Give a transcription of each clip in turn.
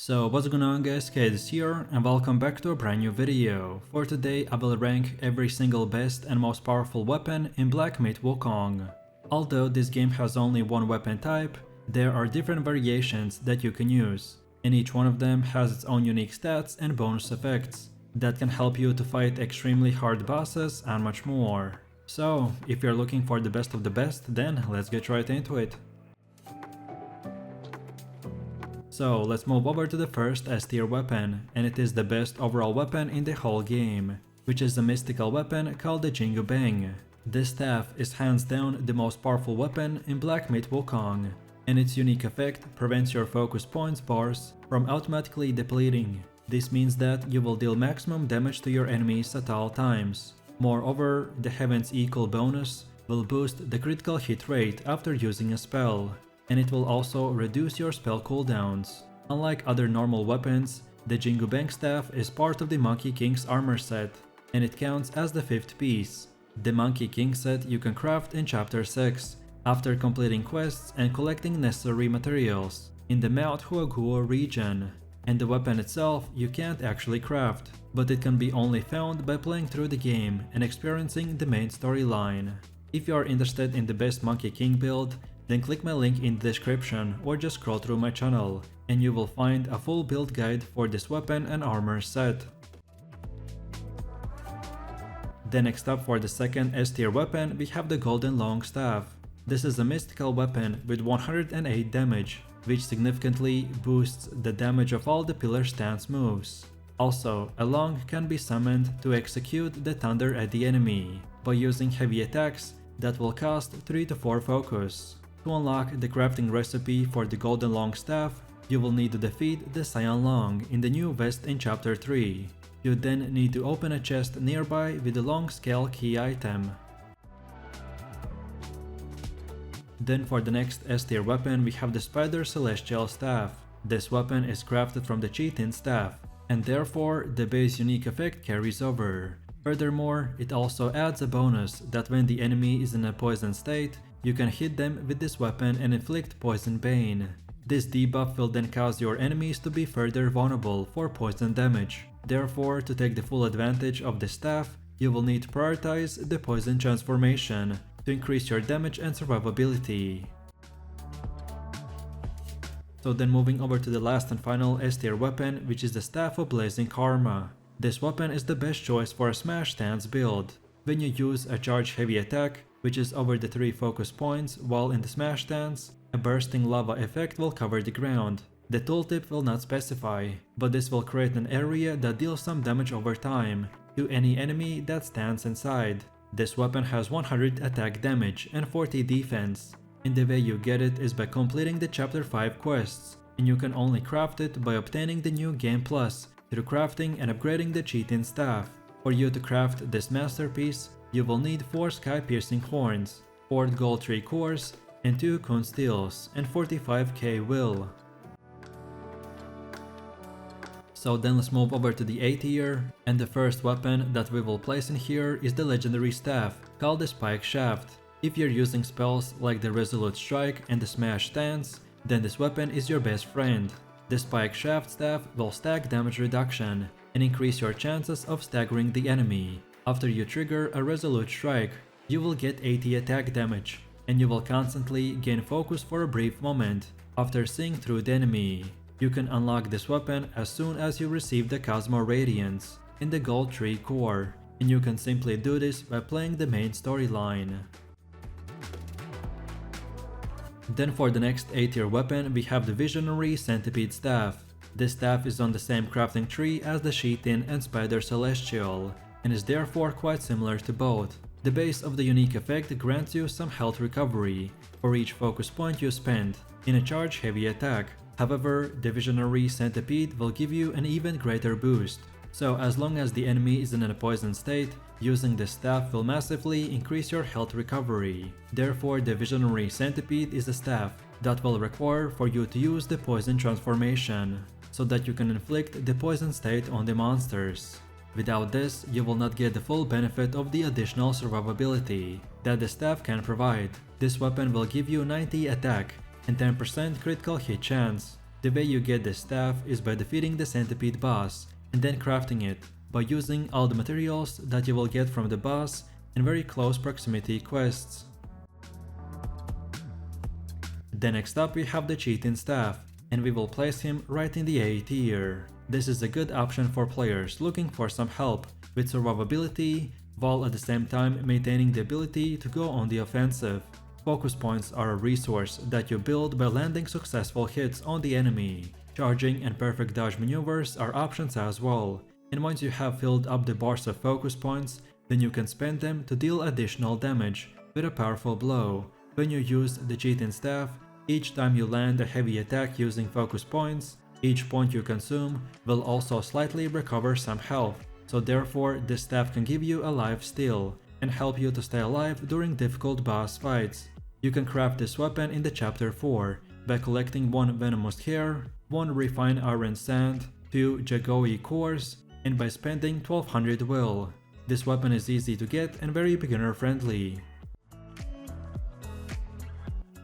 So what's going on guys, Kids here and welcome back to a brand new video. For today I will rank every single best and most powerful weapon in Black Myth Wukong. Although this game has only one weapon type, there are different variations that you can use, and each one of them has its own unique stats and bonus effects that can help you to fight extremely hard bosses and much more. So if you're looking for the best of the best, then let's get right into it. So let's move over to the first S tier weapon, and it is the best overall weapon in the whole game, which is a mystical weapon called the Jingubang. This staff is hands down the most powerful weapon in Black Myth Wukong, and its unique effect prevents your focus points bars from automatically depleting. This means that you will deal maximum damage to your enemies at all times. Moreover, the Heaven's Equal bonus will boost the critical hit rate after using a spell, and it will also reduce your spell cooldowns. Unlike other normal weapons, the Jingubang staff is part of the Monkey King's armor set, and it counts as the 5th piece. The Monkey King set you can craft in chapter 6, after completing quests and collecting necessary materials in the Mount Huaguo region. And the weapon itself you can't actually craft, but it can be only found by playing through the game and experiencing the main storyline. If you are interested in the best Monkey King build, then click my link in the description or just scroll through my channel and you will find a full build guide for this weapon and armor set. Then next up, for the second S tier weapon, we have the Golden Long Staff. This is a mystical weapon with 108 damage, which significantly boosts the damage of all the pillar stance moves. Also, a long can be summoned to execute the thunder at the enemy by using heavy attacks that will cost 3 to 4 focus. To unlock the crafting recipe for the Golden Long Staff, you will need to defeat the Cyan Long in the new West in chapter 3. You then need to open a chest nearby with the long scale key item. Then for the next S tier weapon, we have the Spider Celestial Staff. This weapon is crafted from the Chitin staff, and therefore the base unique effect carries over. Furthermore, it also adds a bonus that when the enemy is in a poison state, you can hit them with this weapon and inflict poison bane. This debuff will then cause your enemies to be further vulnerable for poison damage. Therefore, to take the full advantage of this staff, you will need to prioritize the poison transformation to increase your damage and survivability. So then moving over to the last and final S tier weapon, which is the Staff of Blazing Karma. This weapon is the best choice for a smash stance build. When you use a charge heavy attack, which is over the 3 focus points while in the smash stance, a bursting lava effect will cover the ground. The tooltip will not specify, but this will create an area that deals some damage over time to any enemy that stands inside. This weapon has 100 attack damage and 40 defense, and the way you get it is by completing the chapter 5 quests, and you can only craft it by obtaining the new game plus through crafting and upgrading the Chitin staff. For you to craft this masterpiece, you will need 4 sky-piercing horns, 4 gold tree cores, and 2 Kun steels, and 45k will. So then let's move over to the A tier, and the first weapon that we will place in here is the legendary staff, called the Spikeshaft. If you're using spells like the Resolute Strike and the Smash Stance, then this weapon is your best friend. The Spikeshaft staff will stack damage reduction and increase your chances of staggering the enemy. After you trigger a Resolute Strike, you will get 80 attack damage, and you will constantly gain focus for a brief moment after seeing through the enemy. You can unlock this weapon as soon as you receive the Cosmo Radiance in the Gold Tree core, and you can simply do this by playing the main storyline. Then for the next A tier weapon, we have the Visionary Centipede Staff. This staff is on the same crafting tree as the Chitin and Spider Celestial, and is therefore quite similar to both. The base of the unique effect grants you some health recovery for each focus point you spend in a charge heavy attack. However, the Visionary Centipede will give you an even greater boost. So as long as the enemy is in a poison state, using this staff will massively increase your health recovery. Therefore, the Visionary Centipede is a staff that will require for you to use the poison transformation, so that you can inflict the poison state on the monsters. Without this, you will not get the full benefit of the additional survivability that the staff can provide. This weapon will give you 90 attack and 10% critical hit chance, The way you get this staff is by defeating the centipede boss and then crafting it by using all the materials that you will get from the boss in very close proximity quests. Then next up we have the Chitin staff, and we will place him right in the A tier. This is a good option for players looking for some help with survivability, while at the same time maintaining the ability to go on the offensive. Focus points are a resource that you build by landing successful hits on the enemy. Charging and perfect dodge maneuvers are options as well, and once you have filled up the bars of focus points, then you can spend them to deal additional damage with a powerful blow. When you use the Chitin staff, each time you land a heavy attack using focus points, each point you consume will also slightly recover some health, so therefore this staff can give you a life steal and help you to stay alive during difficult boss fights. You can craft this weapon in the chapter 4 by collecting 1 venomous hair, 1 refined iron sand, 2 Jagoi cores, and by spending 1200 will. This weapon is easy to get and very beginner friendly.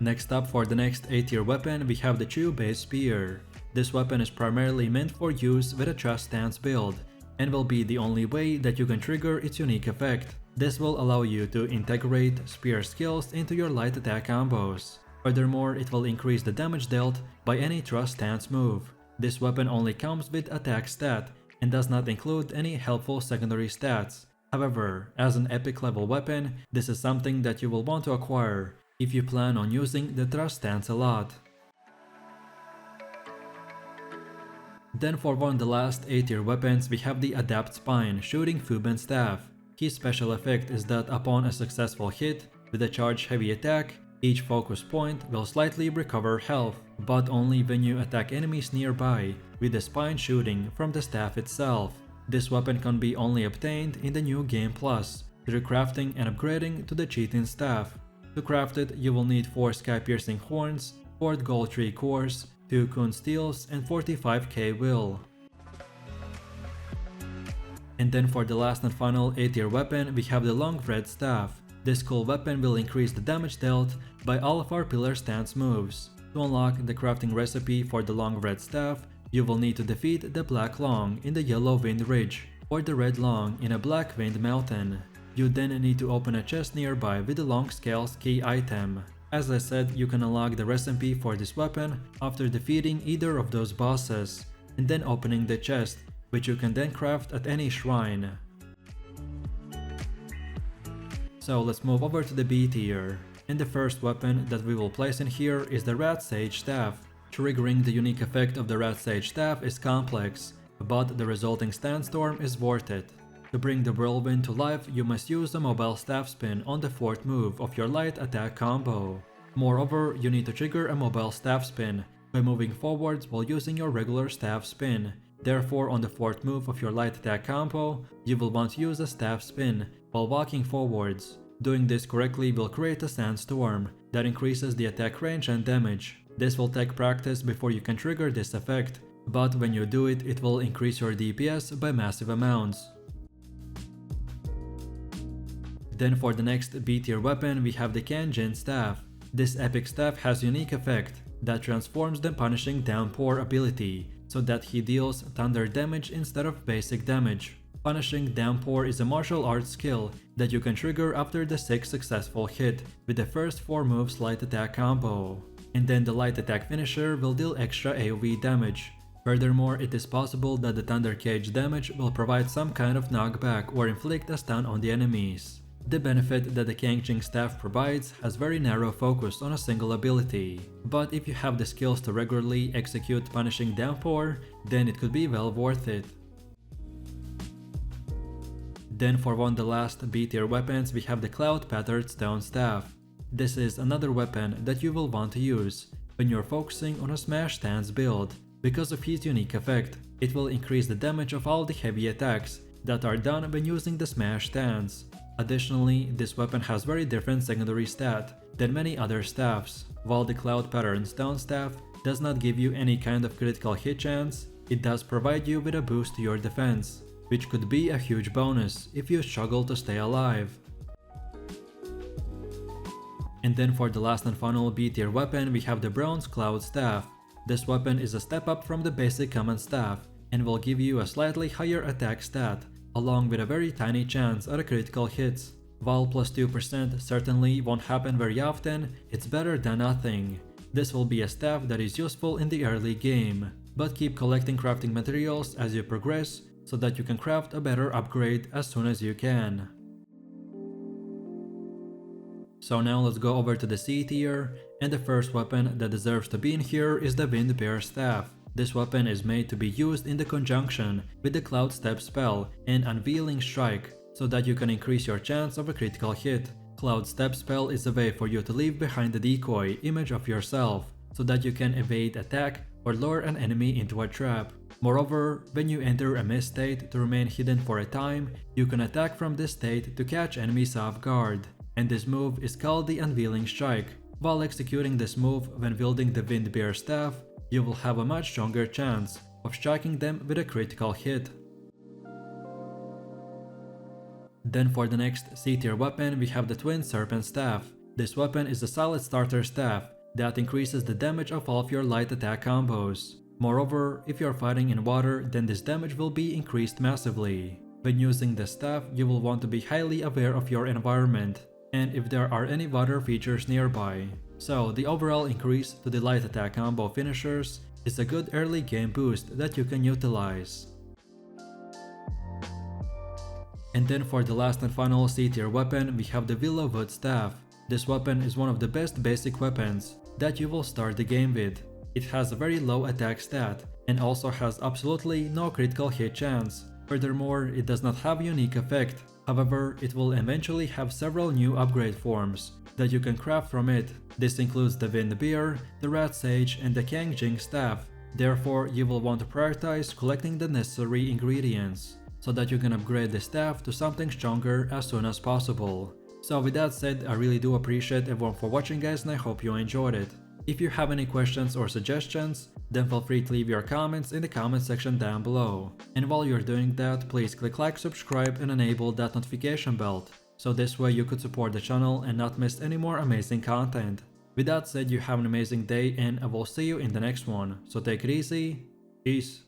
Next up, for the next A tier weapon, we have the Chew Base Spear. This weapon is primarily meant for use with a thrust stance build, and will be the only way that you can trigger its unique effect. This will allow you to integrate spear skills into your light attack combos. Furthermore, it will increase the damage dealt by any thrust stance move. This weapon only comes with attack stat and does not include any helpful secondary stats. However, as an epic level weapon, this is something that you will want to acquire if you plan on using the thrust stance a lot. Then for one of the last A tier weapons, we have the Adept Spine Shooting Fuban Staff. His special effect is that upon a successful hit with a charged heavy attack, each focus point will slightly recover health, but only when you attack enemies nearby with the spine shooting from the staff itself. This weapon can be only obtained in the new Game Plus through crafting and upgrading to the Chitin staff. To craft it, you will need 4 sky-piercing horns, 4 gold tree cores, 2 Kun steels, and 45k will. And then for the last and final A tier weapon, we have the Loongwreathe staff. This cool weapon will increase the damage dealt by all of our pillar stance moves. To unlock the crafting recipe for the Loongwreathe staff, you will need to defeat the Black Loong in the Yellow Wind Ridge, or the Red Loong in a Black Wind Mountain. You then need to open a chest nearby with the Long Scales key item. As I said, you can unlock the recipe for this weapon after defeating either of those bosses, and then opening the chest, which you can then craft at any shrine. So let's move over to the B tier, and the first weapon that we will place in here is the Rat Sage Staff. Triggering the unique effect of the Rat Sage Staff is complex, but the resulting Sandstorm is worth it. To bring the Whirlwind to life, you must use a mobile staff spin on the 4th move of your light attack combo. Moreover, you need to trigger a mobile staff spin by moving forwards while using your regular staff spin. Therefore, on the 4th move of your light attack combo, you will want to use a staff spin while walking forwards. Doing this correctly will create a Sandstorm that increases the attack range and damage. This will take practice before you can trigger this effect, but when you do it, it will increase your DPS by massive amounts. Then for the next B tier weapon, we have the Kang staff. This epic staff has unique effect that transforms the Punishing Downpour ability so that he deals thunder damage instead of basic damage. Punishing Downpour is a martial arts skill that you can trigger after the 6th successful hit with the first 4 moves light attack combo. And then the light attack finisher will deal extra AoE damage. Furthermore, it is possible that the Thunder Cage damage will provide some kind of knockback or inflict a stun on the enemies. The benefit that the Kang staff provides has very narrow focus on a single ability, but if you have the skills to regularly execute Punishing Downpour, then it could be well worth it. Then for one of the last B tier weapons, we have the Cloud Patterned Stone Staff. This is another weapon that you will want to use when you're focusing on a smash stance build. Because of his unique effect, it will increase the damage of all the heavy attacks that are done when using the smash stance. Additionally, this weapon has very different secondary stat than many other staffs. While the Cloud Pattern Stone Staff does not give you any kind of critical hit chance, it does provide you with a boost to your defense, which could be a huge bonus if you struggle to stay alive. And then for the last and final B tier weapon, we have the Bronze Cloud Staff. This weapon is a step up from the basic common staff and will give you a slightly higher attack stat, along with a very tiny chance at a critical hits. While plus 2% certainly won't happen very often, it's better than nothing. This will be a staff that is useful in the early game, but keep collecting crafting materials as you progress so that you can craft a better upgrade as soon as you can. So now let's go over to the C tier, and the first weapon that deserves to be in here is the Wind Bear Staff. This weapon is made to be used in the conjunction with the Cloud Step spell and Unveiling Strike, so that you can increase your chance of a critical hit. Cloud Step spell is a way for you to leave behind the decoy image of yourself, so that you can evade attack or lure an enemy into a trap. Moreover, when you enter a mist state to remain hidden for a time, you can attack from this state to catch enemies off guard, and this move is called the Unveiling Strike. While executing this move when wielding the Wind Bear Staff, you will have a much stronger chance of striking them with a critical hit. Then for the next C tier weapon we have the Twin Serpent Staff. This weapon is a solid starter staff that increases the damage of all of your light attack combos. Moreover, if you are fighting in water, then this damage will be increased massively. When using the staff, you will want to be highly aware of your environment and if there are any water features nearby. So the overall increase to the light attack combo finishers is a good early game boost that you can utilize. And then for the last and final C tier weapon we have the Willow Wood Staff. This weapon is one of the best basic weapons that you will start the game with. It has a very low attack stat and also has absolutely no critical hit chance. Furthermore, it does not have unique effect. However, it will eventually have several new upgrade forms that you can craft from it. This includes the Wind Bear, the Rat Sage and the Kang Staff. Therefore, you will want to prioritize collecting the necessary ingredients so that you can upgrade the staff to something stronger as soon as possible. So with that said, I really do appreciate everyone for watching guys, and I hope you enjoyed it. If you have any questions or suggestions, then feel free to leave your comments in the comment section down below. And while you're doing that, please click like, subscribe and enable that notification bell, so this way you could support the channel and not miss any more amazing content. With that said, you have an amazing day and I will see you in the next one. So take it easy, peace.